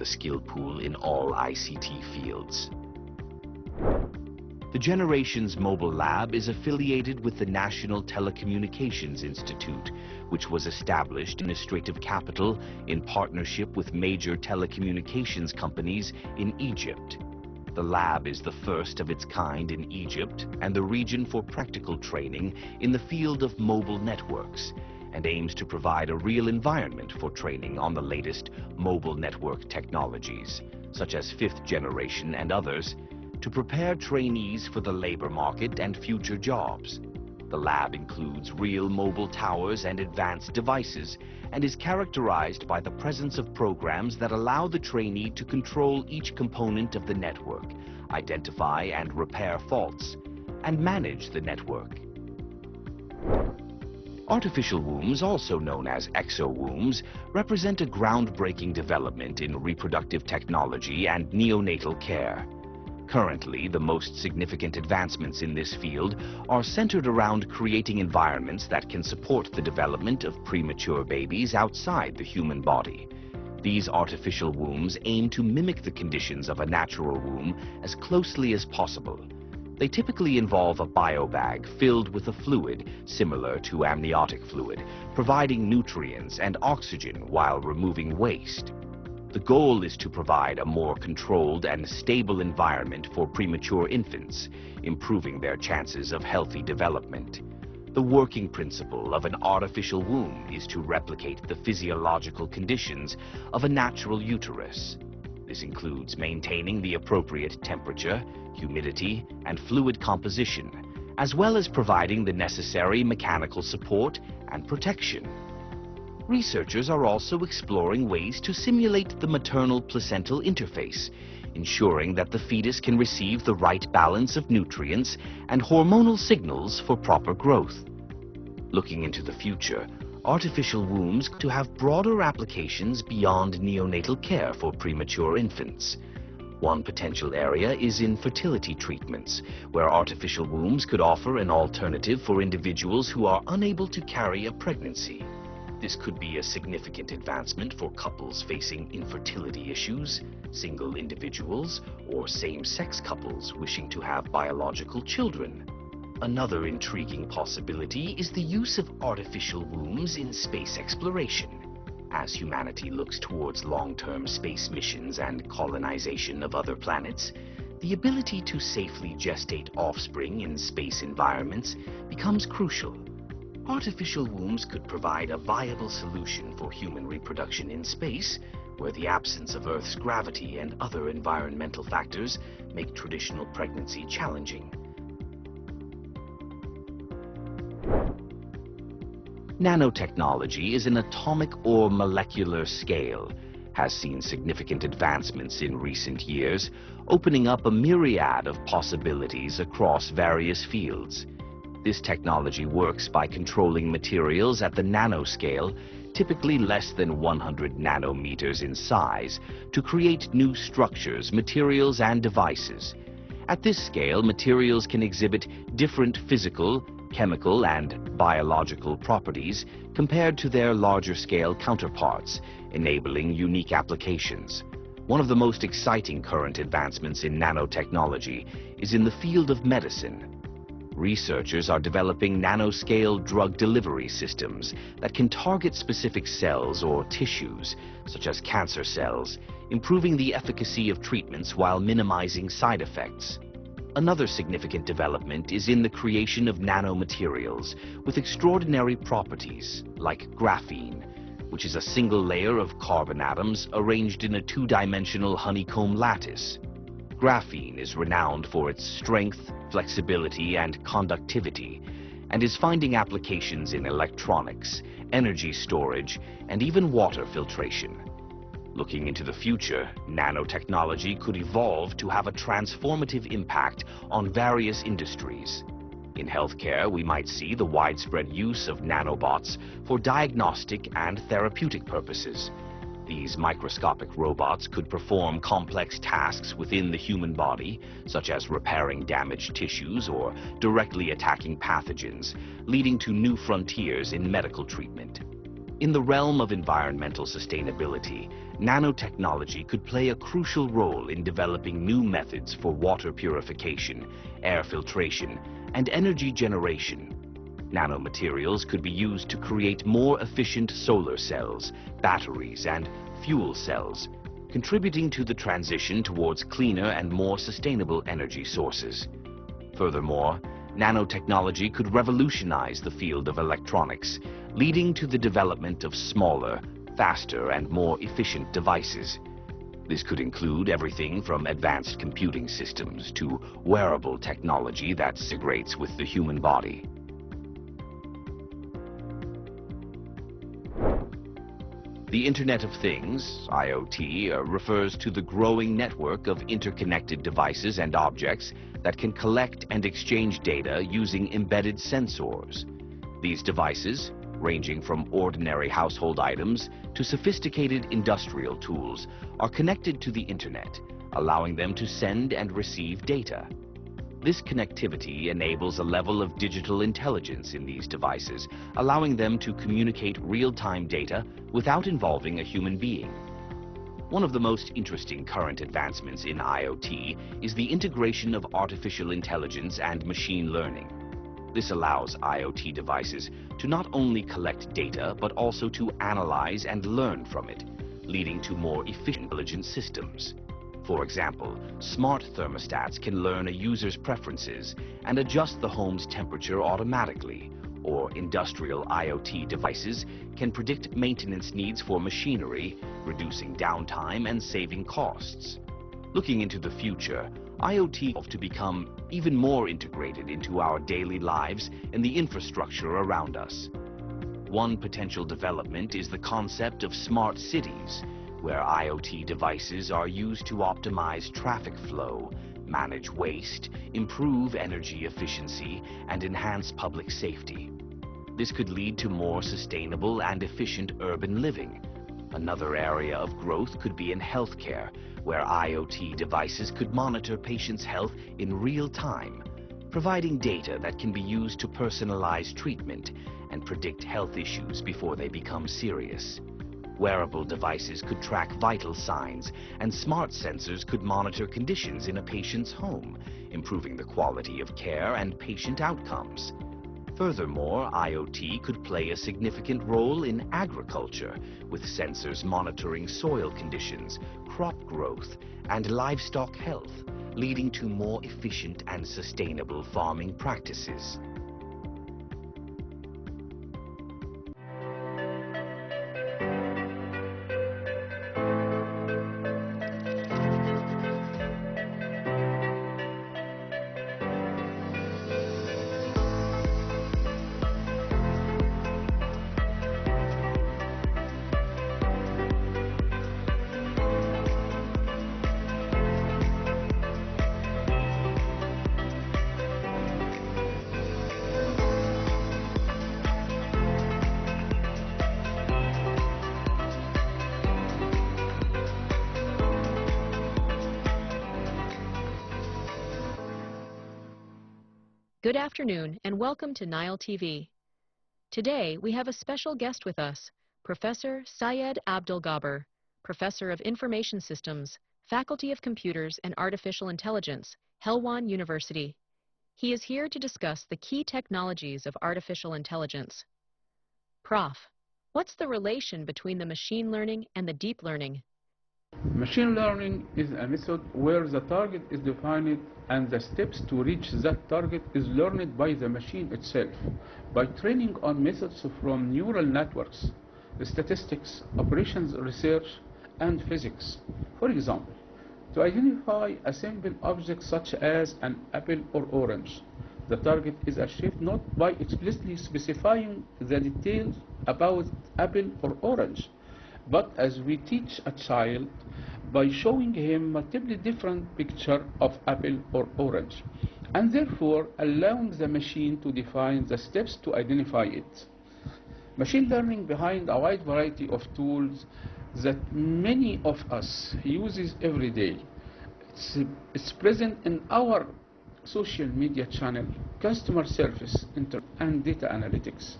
the skill pool in all ICT fields. The Generations Mobile Lab is affiliated with the National Telecommunications Institute, which was established in administrative capital in partnership with major telecommunications companies in Egypt. The lab is the first of its kind in Egypt and the region for practical training in the field of mobile networks, and aims to provide a real environment for training on the latest mobile network technologies, such as 5th generation and others, to prepare trainees for the labor market and future jobs. The lab includes real mobile towers and advanced devices and is characterized by the presence of programs that allow the trainee to control each component of the network, identify and repair faults, and manage the network. Artificial wombs, also known as exo-wombs, represent a groundbreaking development in reproductive technology and neonatal care. Currently, the most significant advancements in this field are centered around creating environments that can support the development of premature babies outside the human body. These artificial wombs aim to mimic the conditions of a natural womb as closely as possible. They typically involve a biobag filled with a fluid similar to amniotic fluid, providing nutrients and oxygen while removing waste. The goal is to provide a more controlled and stable environment for premature infants, improving their chances of healthy development. The working principle of an artificial womb is to replicate the physiological conditions of a natural uterus. This includes maintaining the appropriate temperature, humidity, and fluid composition, as well as providing the necessary mechanical support and protection. Researchers are also exploring ways to simulate the maternal-placental interface, ensuring that the fetus can receive the right balance of nutrients and hormonal signals for proper growth. Looking into the future, artificial wombs to have broader applications beyond neonatal care for premature infants. One potential area is in fertility treatments, where artificial wombs could offer an alternative for individuals who are unable to carry a pregnancy. This could be a significant advancement for couples facing infertility issues, single individuals, or same-sex couples wishing to have biological children. Another intriguing possibility is the use of artificial wombs in space exploration. As humanity looks towards long-term space missions and colonization of other planets, the ability to safely gestate offspring in space environments becomes crucial. Artificial wombs could provide a viable solution for human reproduction in space, where the absence of Earth's gravity and other environmental factors make traditional pregnancy challenging. Nanotechnology is an atomic or molecular scale, has seen significant advancements in recent years, opening up a myriad of possibilities across various fields. This technology works by controlling materials at the nanoscale, typically less than 100 nanometers in size, to create new structures, materials, and devices. At this scale, materials can exhibit different physical, chemical, and biological properties compared to their larger-scale counterparts, enabling unique applications. One of the most exciting current advancements in nanotechnology is in the field of medicine. Researchers are developing nanoscale drug delivery systems that can target specific cells or tissues, such as cancer cells, improving the efficacy of treatments while minimizing side effects. Another significant development is in the creation of nanomaterials with extraordinary properties, like graphene, which is a single layer of carbon atoms arranged in a two-dimensional honeycomb lattice. Graphene is renowned for its strength, flexibility, and conductivity, and is finding applications in electronics, energy storage, and even water filtration. Looking into the future, nanotechnology could evolve to have a transformative impact on various industries. In healthcare, we might see the widespread use of nanobots for diagnostic and therapeutic purposes. These microscopic robots could perform complex tasks within the human body, such as repairing damaged tissues or directly attacking pathogens, leading to new frontiers in medical treatment. In the realm of environmental sustainability, nanotechnology could play a crucial role in developing new methods for water purification, air filtration, and energy generation. Nanomaterials could be used to create more efficient solar cells, batteries, and fuel cells, contributing to the transition towards cleaner and more sustainable energy sources. Furthermore, nanotechnology could revolutionize the field of electronics, leading to the development of smaller, faster, and more efficient devices. This could include everything from advanced computing systems to wearable technology that integrates with the human body. The Internet of Things, IoT, refers to the growing network of interconnected devices and objects that can collect and exchange data using embedded sensors. These devices, ranging from ordinary household items to sophisticated industrial tools, are connected to the Internet, allowing them to send and receive data. This connectivity enables a level of digital intelligence in these devices, allowing them to communicate real-time data without involving a human being. One of the most interesting current advancements in IoT is the integration of artificial intelligence and machine learning. This allows IoT devices to not only collect data, but also to analyze and learn from it, leading to more efficient intelligent systems. For example, smart thermostats can learn a user's preferences and adjust the home's temperature automatically, or industrial IoT devices can predict maintenance needs for machinery, reducing downtime and saving costs. Looking into the future, IoT will to become even more integrated into our daily lives and the infrastructure around us. One potential development is the concept of smart cities, where IoT devices are used to optimize traffic flow, manage waste, improve energy efficiency, and enhance public safety. This could lead to more sustainable and efficient urban living. Another area of growth could be in healthcare, where IoT devices could monitor patients' health in real time, providing data that can be used to personalize treatment and predict health issues before they become serious. Wearable devices could track vital signs, and smart sensors could monitor conditions in a patient's home, improving the quality of care and patient outcomes. Furthermore, IoT could play a significant role in agriculture, with sensors monitoring soil conditions, crop growth, and livestock health, leading to more efficient and sustainable farming practices. Good afternoon and welcome to Nile TV. Today we have a special guest with us, Professor Syed Abdulgaber, Professor of Information Systems, Faculty of Computers and Artificial Intelligence, Helwan University. He is here to discuss the key technologies of artificial intelligence. Prof, what's the relation between the machine learning and the deep learning? Machine learning is a method where the target is defined and the steps to reach that target is learned by the machine itself by training on methods from neural networks, statistics, operations research, and physics. For example, to identify a simple object such as an apple or orange, the target is achieved not by explicitly specifying the details about apple or orange, but as we teach a child by showing him multiple different pictures of apple or orange, and therefore allowing the machine to define the steps to identify it. Machine learning behind a wide variety of tools that many of us uses every day. It's present in our social media channel, customer service, and data analytics.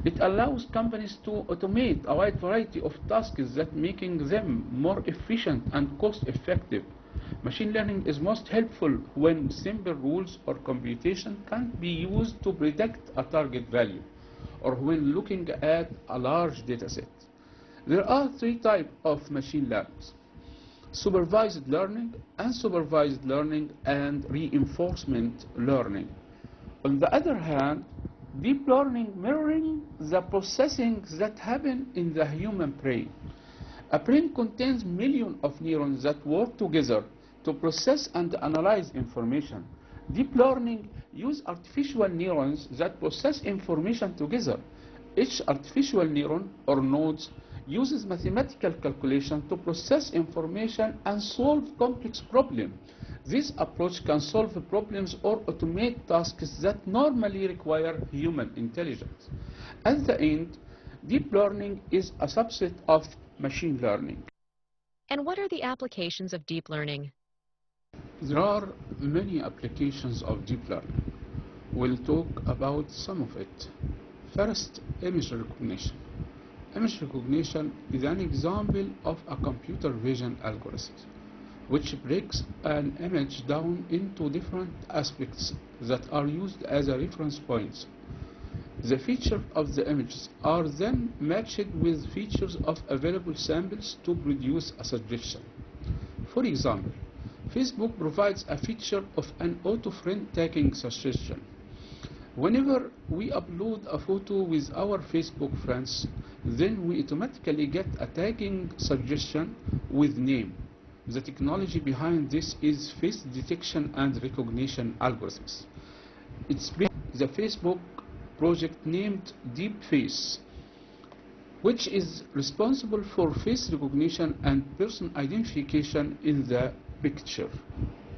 It allows companies to automate a wide variety of tasks that making them more efficient and cost-effective. Machine learning is most helpful when simple rules or computation can't be used to predict a target value, or when looking at a large data set. There are three types of machine learning: supervised learning, unsupervised learning, and reinforcement learning. On the other hand, deep learning mirroring the processing that happen in the human brain. A brain contains millions of neurons that work together to process and analyze information. Deep learning uses artificial neurons that process information together. Each artificial neuron or nodes uses mathematical calculation to process information and solve complex problems. This approach can solve problems or automate tasks that normally require human intelligence. At the end, deep learning is a subset of machine learning. And what are the applications of deep learning? There are many applications of deep learning. We'll talk about some of it. First, image recognition. Image recognition is an example of a computer vision algorithm which breaks an image down into different aspects that are used as a reference points. The features of the images are then matched with features of available samples to produce a suggestion. For example, Facebook provides a feature of an auto-friend tagging suggestion. Whenever we upload a photo with our Facebook friends, then we automatically get a tagging suggestion with name. The technology behind this is face detection and recognition algorithms. It's the Facebook project named DeepFace, which is responsible for face recognition and person identification in the picture.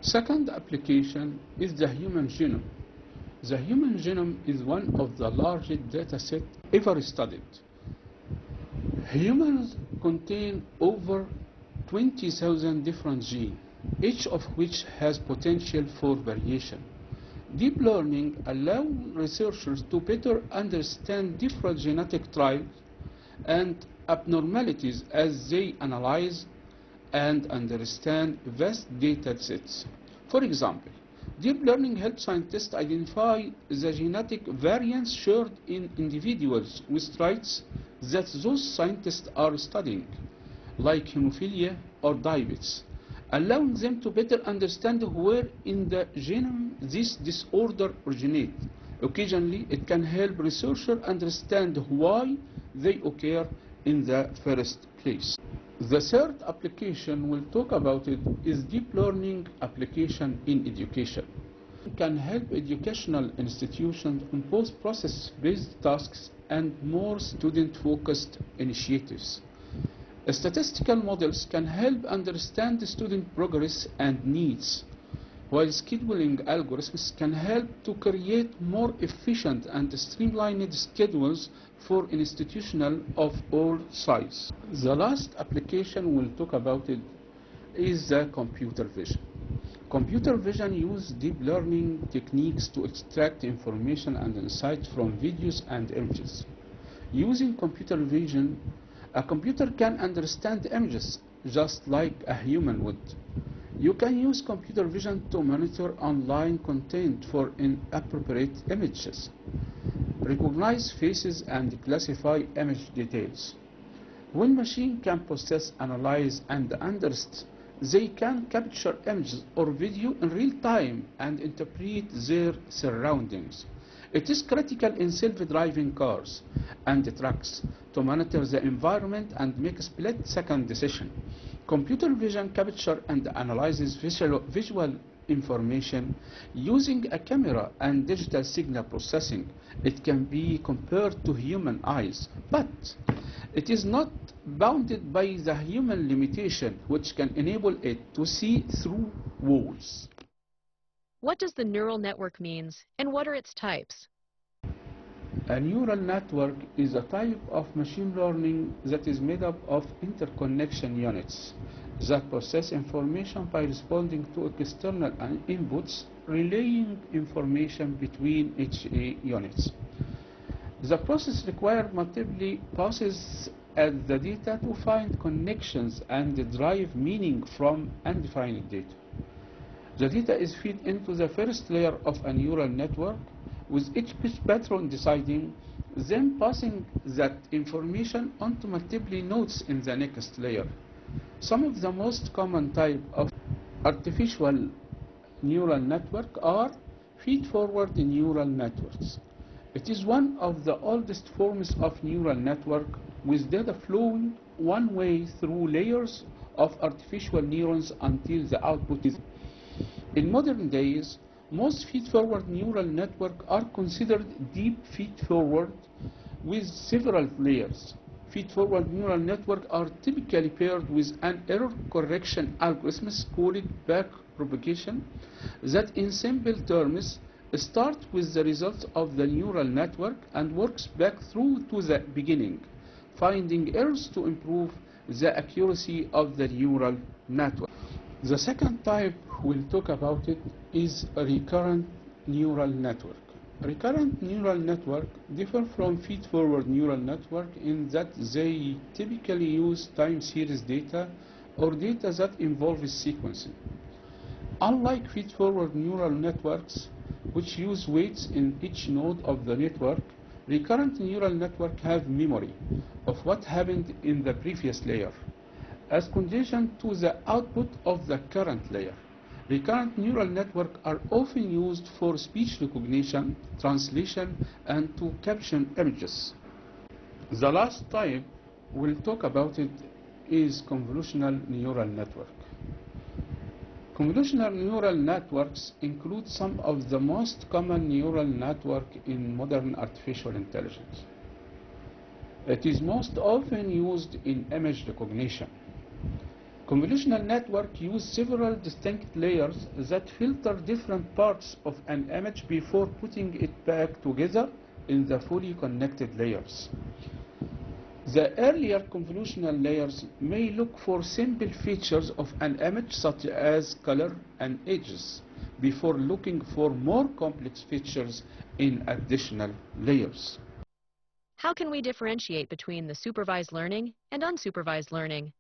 Second application is the human genome. The human genome is one of the largest data sets ever studied. Humans contain over 20,000 different genes, each of which has potential for variation. Deep learning allows researchers to better understand different genetic types and abnormalities as they analyze and understand vast data sets. For example, deep learning helps scientists identify the genetic variants shared in individuals with traits that those scientists are studying, like hemophilia or diabetes, allowing them to better understand where in the genome this disorder originates. Occasionally, it can help researchers understand why they occur in the first place. The third application we'll talk about is deep learning application in education. It can help educational institutions impose process-based tasks and more student-focused initiatives. Statistical models can help understand student progress and needs, while scheduling algorithms can help to create more efficient and streamlined schedules for institutions of all sizes. The last application we'll talk about is the computer vision. Computer vision uses deep learning techniques to extract information and insights from videos and images. Using computer vision, a computer can understand images just like a human would. You can use computer vision to monitor online content for inappropriate images, recognize faces, and classify image details. When machine can process, analyze, and understand, they can capture images or video in real time and interpret their surroundings. It is critical in self-driving cars and trucks to monitor the environment and make split-second decisions. Computer vision captures and analyzes visual information using a camera and digital signal processing. It can be compared to human eyes, but it is not bounded by the human limitation, which can enable it to see through walls. What does the neural network means, and what are its types? A neural network is a type of machine learning that is made up of interconnection units. that process information by responding to external inputs, relaying information between HA units. The process requires multiple passes at the data to find connections and derive meaning from undefined data. The data is fed into the first layer of a neural network, with each pattern deciding, then passing that information onto multiple nodes in the next layer. Some of the most common type of artificial neural network are feed-forward neural networks. It is one of the oldest forms of neural network, with data flowing one way through layers of artificial neurons until the output is. In modern days, most feed-forward neural networks are considered deep feed-forward with several layers. Feed-forward neural networks are typically paired with an error correction algorithm called backpropagation that, in simple terms, starts with the results of the neural network and works back through to the beginning, finding errors to improve the accuracy of the neural network. The second type we'll talk about it is a recurrent neural network. Recurrent neural network differ from feed-forward neural network in that they typically use time series data or data that involves sequencing. Unlike feed-forward neural networks, which use weights in each node of the network, recurrent neural networks have memory of what happened in the previous layer as condition to the output of the current layer. Recurrent neural networks are often used for speech recognition, translation, and to caption images. The last type we'll talk about it is convolutional neural network. Convolutional neural networks include some of the most common neural networks in modern artificial intelligence. It is most often used in image recognition. Convolutional networks use several distinct layers that filter different parts of an image before putting it back together in the fully connected layers. The earlier convolutional layers may look for simple features of an image such as color and edges before looking for more complex features in additional layers. How can we differentiate between the supervised learning and unsupervised learning?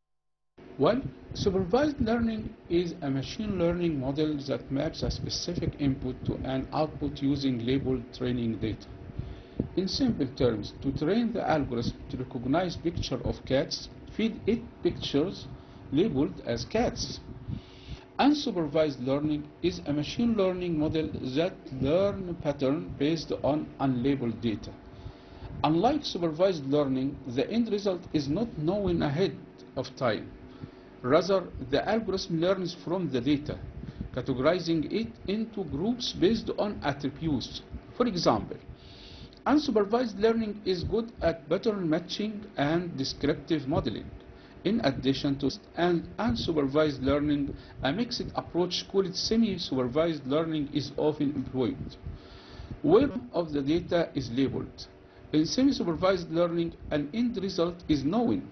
Well, supervised learning is a machine learning model that maps a specific input to an output using labeled training data. In simple terms, to train the algorithm to recognize pictures of cats, feed it pictures labeled as cats. Unsupervised learning is a machine learning model that learns patterns based on unlabeled data. Unlike supervised learning, the end result is not known ahead of time. Rather, the algorithm learns from the data, categorizing it into groups based on attributes. For example, unsupervised learning is good at pattern matching and descriptive modeling. In addition to unsupervised learning, a mixed approach called semi-supervised learning is often employed, where of the data is labeled. In semi-supervised learning, an end result is known,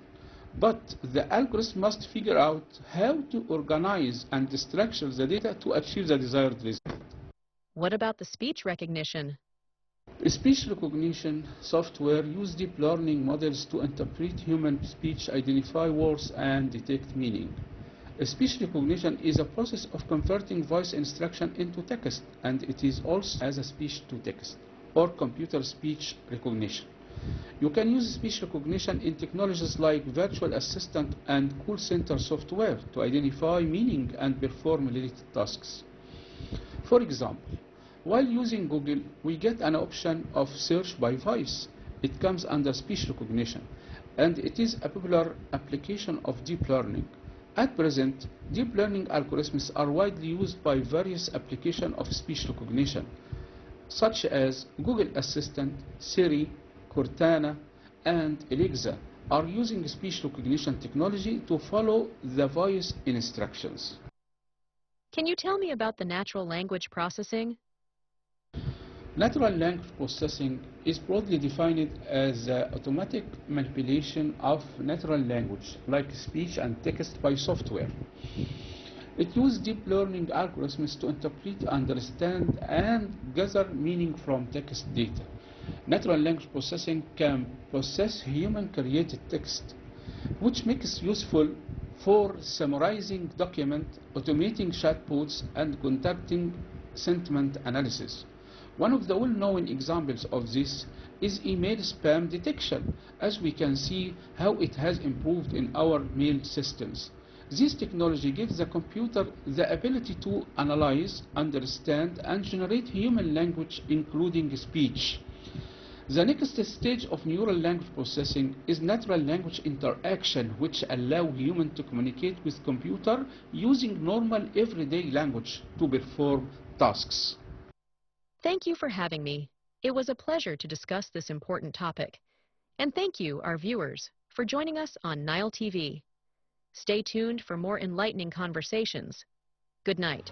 but the algorithm must figure out how to organize and structure the data to achieve the desired result. What about the speech recognition? Speech recognition software use deep learning models to interpret human speech, identify words, and detect meaning. Speech recognition is a process of converting voice instruction into text, and it is also as a speech-to-text or computer speech recognition. You can use speech recognition in technologies like virtual assistant and call center software to identify meaning and perform related tasks. For example, while using Google, we get an option of search by voice. It comes under speech recognition, and it is a popular application of deep learning. At present, deep learning algorithms are widely used by various applications of speech recognition, such as Google Assistant, Siri, Cortana, and Alexa are using speech recognition technology to follow the voice instructions. Can you tell me about the natural language processing? Natural language processing is broadly defined as automatic manipulation of natural language, like speech and text by software. It uses deep learning algorithms to interpret, understand, and gather meaning from text data. Natural language processing can process human-created text, which makes useful for summarizing documents, automating chatbots, and conducting sentiment analysis. One of the well-known examples of this is email spam detection, as we can see how it has improved in our mail systems. This technology gives the computer the ability to analyze, understand, and generate human language, including speech. The next stage of neural language processing is natural language interaction, which allow humans to communicate with computer using normal everyday language to perform tasks. Thank you for having me. It was a pleasure to discuss this important topic. And thank you, our viewers, for joining us on Nile TV. Stay tuned for more enlightening conversations. Good night.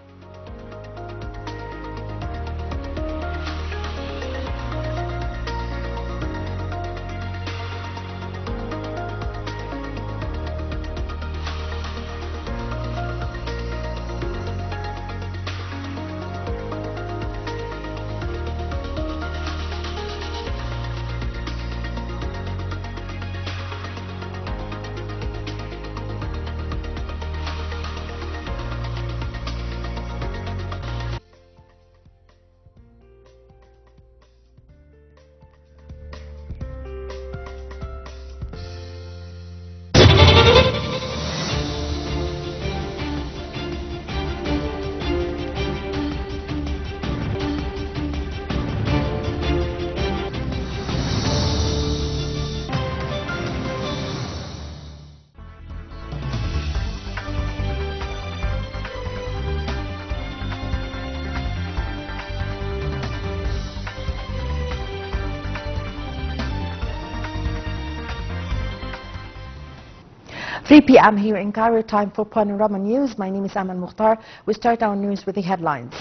Three p.m. here in Cairo, time for Panorama News. My name is Amal Mukhtar. We start our news with the headlines.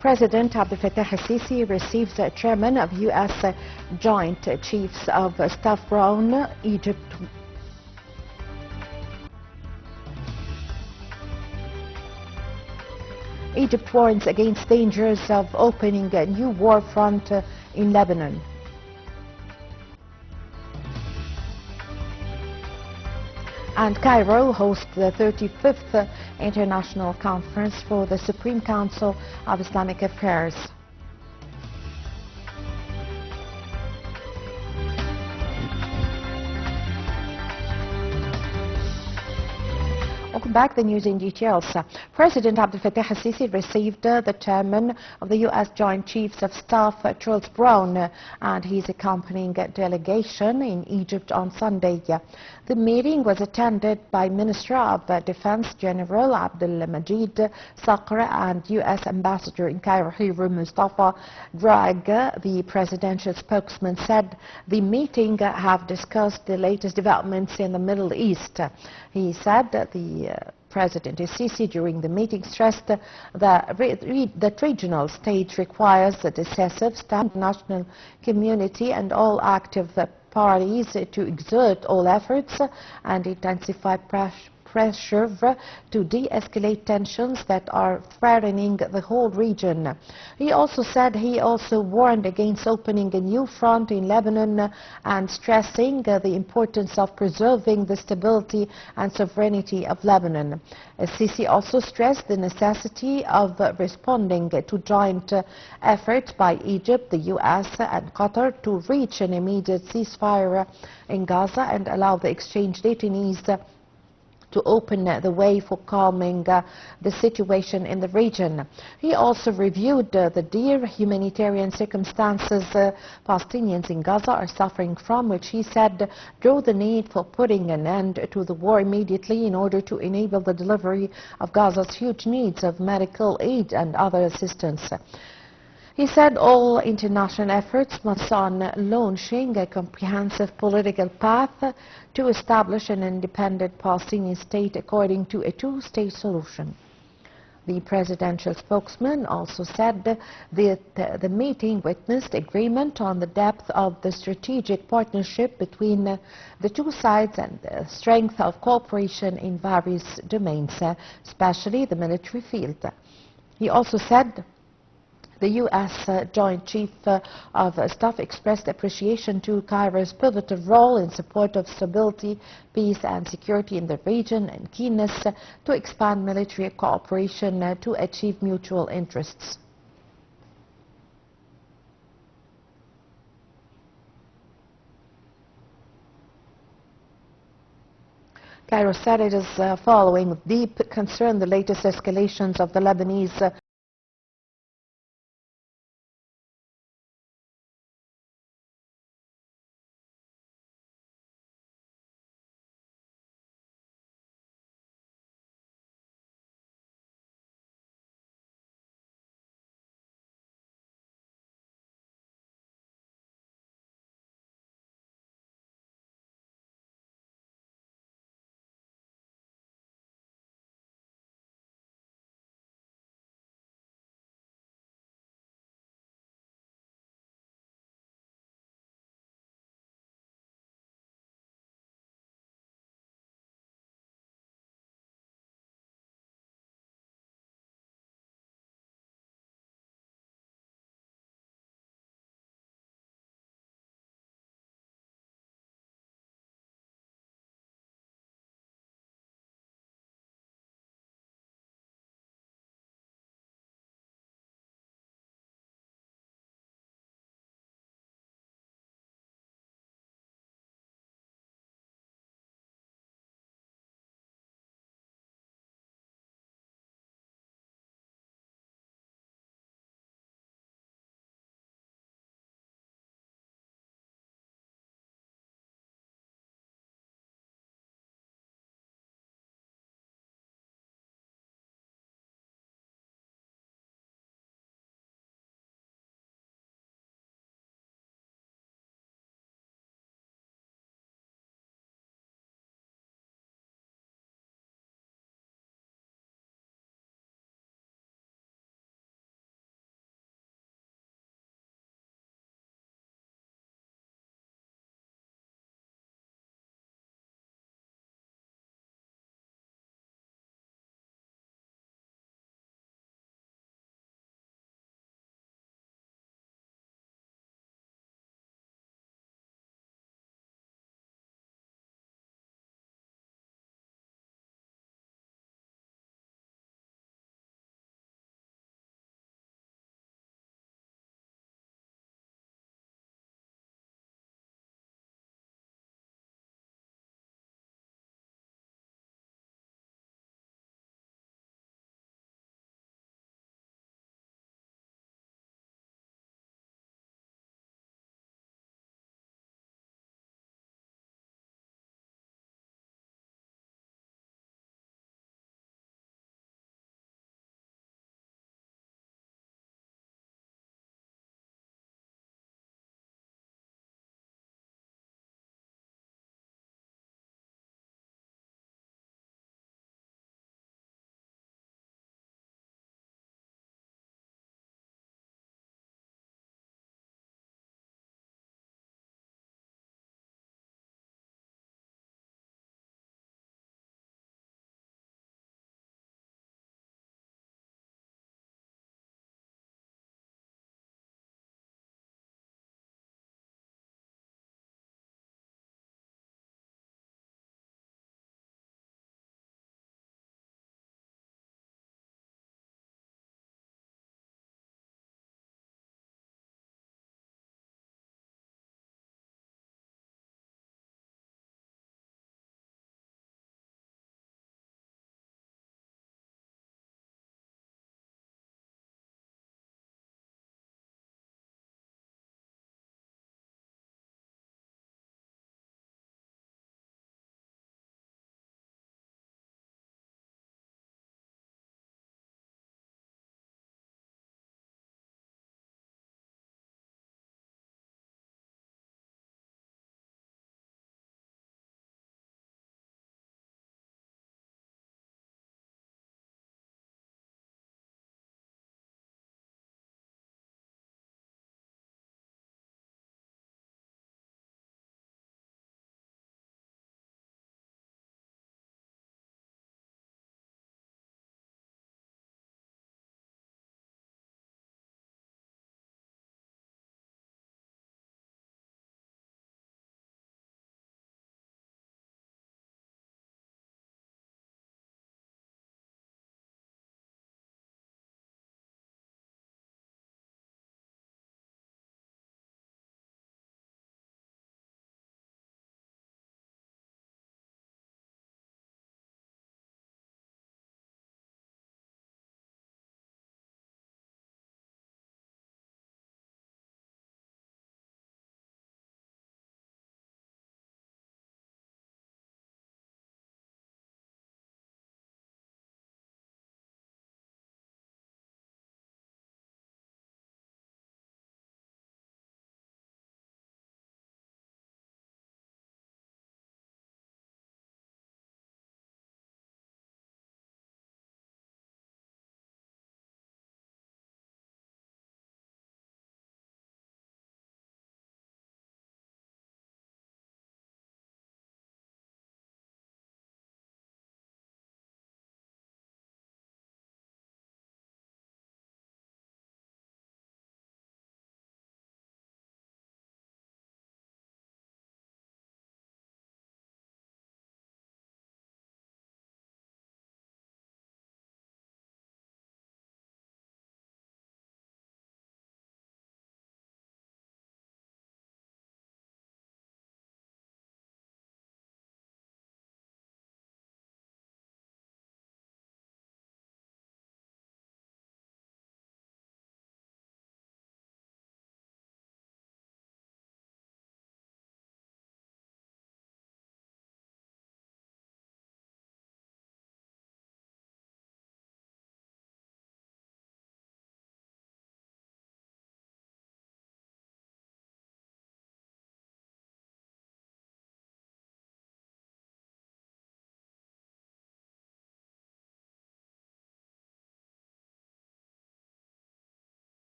President Abdel Fattah al-Sisi receives the chairman of U.S. Joint Chiefs of Staff Brown, Egypt. Egypt warns against dangers of opening a new war front in Lebanon. And Cairo hosts the 35th International Conference for the Supreme Council of Islamic Affairs. Welcome back. The news in details. President Abdel Fattah al-Sisi received the chairman of the U.S. Joint Chiefs of Staff, Charles Brown, and his accompanying delegation in Egypt on Sunday. The meeting was attended by Minister of Defense General Abdel Majid Saqr and U.S. Ambassador in Cairo, Mustafa Drag. The presidential spokesman said the meeting have discussed the latest developments in the Middle East. He said that President al-Sisi during the meeting stressed that regional stage requires a decisive stand, national community and all active parties to exert all efforts and intensify pressure to de-escalate tensions that are threatening the whole region. He also said he also warned against opening a new front in Lebanon and stressing the importance of preserving the stability and sovereignty of Lebanon. Sisi also stressed the necessity of responding to joint efforts by Egypt, the U.S. and Qatar to reach an immediate ceasefire in Gaza and allow the exchange detainees to open the way for calming the situation in the region. He also reviewed the dire humanitarian circumstances Palestinians in Gaza are suffering from, which he said drew the need for putting an end to the war immediately in order to enable the delivery of Gaza's huge needs of medical aid and other assistance. He said all international efforts must on launching a comprehensive political path to establish an independent Palestinian state according to a two-state solution. The presidential spokesman also said that the meeting witnessed agreement on the depth of the strategic partnership between the two sides and the strength of cooperation in various domains, especially the military field. He also said the U.S. Joint Chief of Staff expressed appreciation to Cairo's pivotal role in support of stability, peace and security in the region and keenness to expand military cooperation to achieve mutual interests. Cairo said it is following with deep concern the latest escalations of the Lebanese